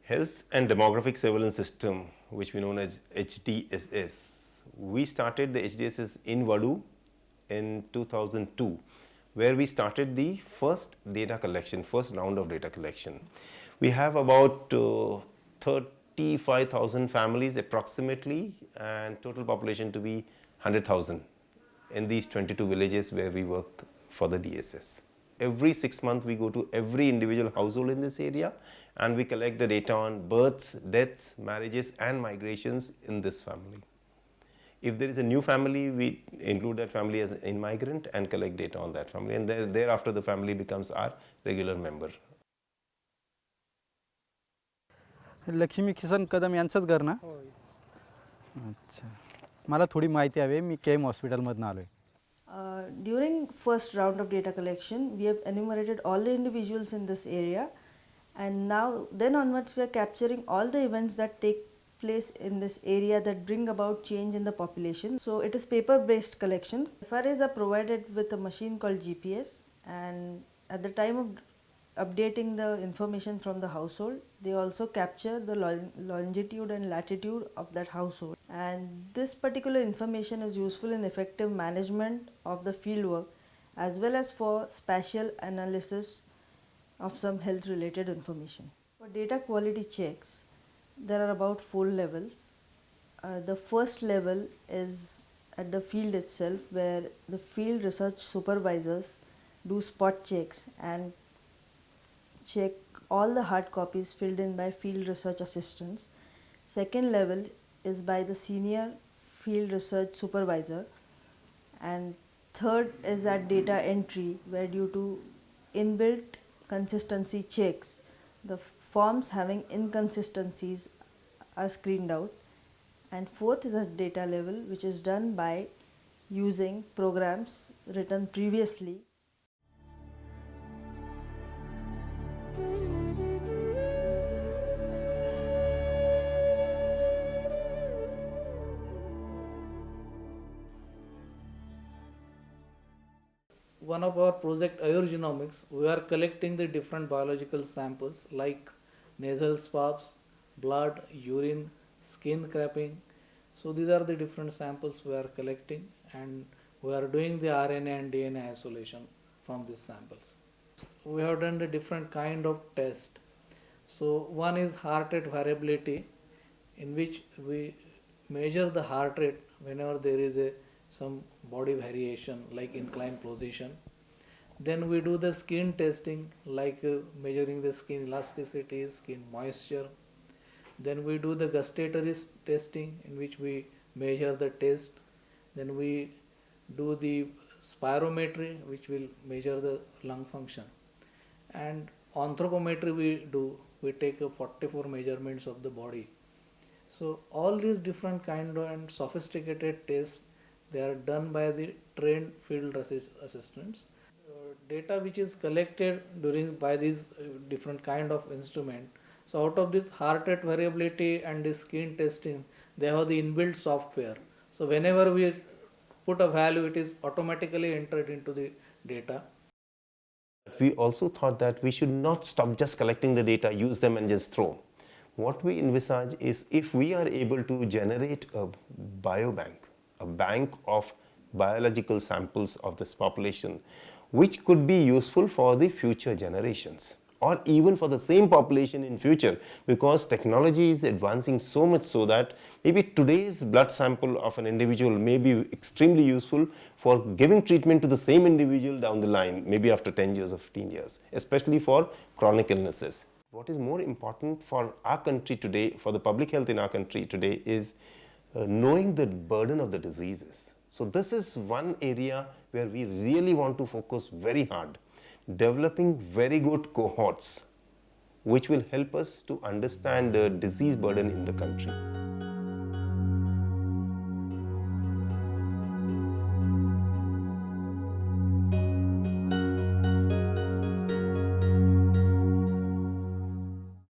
Health and Demographic Surveillance System, which we know as HDSS. We started the HDSS in Vadu in 2002, where we started the first data collection, first round of data collection. We have about 35,000 families approximately, and total population to be 100,000 in these 22 villages where we work for the DSS. Every 6 months we go to every individual household in this area and we collect the data on births, deaths, marriages and migrations in this family. If there is a new family, we include that family as an immigrant and collect data on that family, and thereafter the family becomes our regular member. Lakshmi किसन कदम यांचंच घर ना? अच्छा, मला थोडी माहिती हवी. मी केम हॉस्पिटलमधून आलो आहे. During first round of data collection, we have enumerated all the individuals in this area, and now then onwards we are capturing all the events that take place in this area that bring about change in the population. So it is paper based collection. FRAs are provided with a machine called GPS, and at the time of updating the information from the household, they also capture the longitude and latitude of that household, and this particular information is useful in effective management of the fieldwork as well as for spatial analysis of some health related information. For data quality checks, there are about 4 levels. The first level is at the field itself, where the field research supervisors do spot checks and check all the hard copies filled in by field research assistants. Second level is by the senior field research supervisor, and third is at data entry, where due to inbuilt consistency checks, the forms having inconsistencies are screened out. And fourth is at data level, which is done by using programs written previously. One of our project Genomics, we are collecting the different biological samples like nasal swabs, blood, urine, skin scraping. So these are the different samples we are collecting, and we are doing the RNA and DNA isolation from these samples. We have done the different kind of test. So one is heart rate variability, in which we measure the heart rate whenever there is some body variation like inclined position. Then we do the skin testing, like measuring the skin elasticity, skin moisture. Then we do the gustatory testing, in which we measure the taste. Then we do the spirometry, which will measure the lung function. And anthropometry we take 44 measurements of the body. So all these different kind of and sophisticated tests, they are done by the trained field assistants. Data which is collected by these different kind of instrument. So out of this heart rate variability and the skin testing, they have the inbuilt software. So whenever we put a value, it is automatically entered into the data. We also thought that we should not stop just collecting the data, use them and just throw. What we envisage is, if we are able to generate a biobank, a bank of biological samples of this population, which could be useful for the future generations or even for the same population in future, because technology is advancing so much so that maybe today's blood sample of an individual may be extremely useful for giving treatment to the same individual down the line, maybe after 10 years or 15 years, especially for chronic illnesses. What is more important for our country today, for the public health in our country today, is knowing the burden of the diseases. So this is one area where we really want to focus very hard, developing very good cohorts which will help us to understand the disease burden in the country.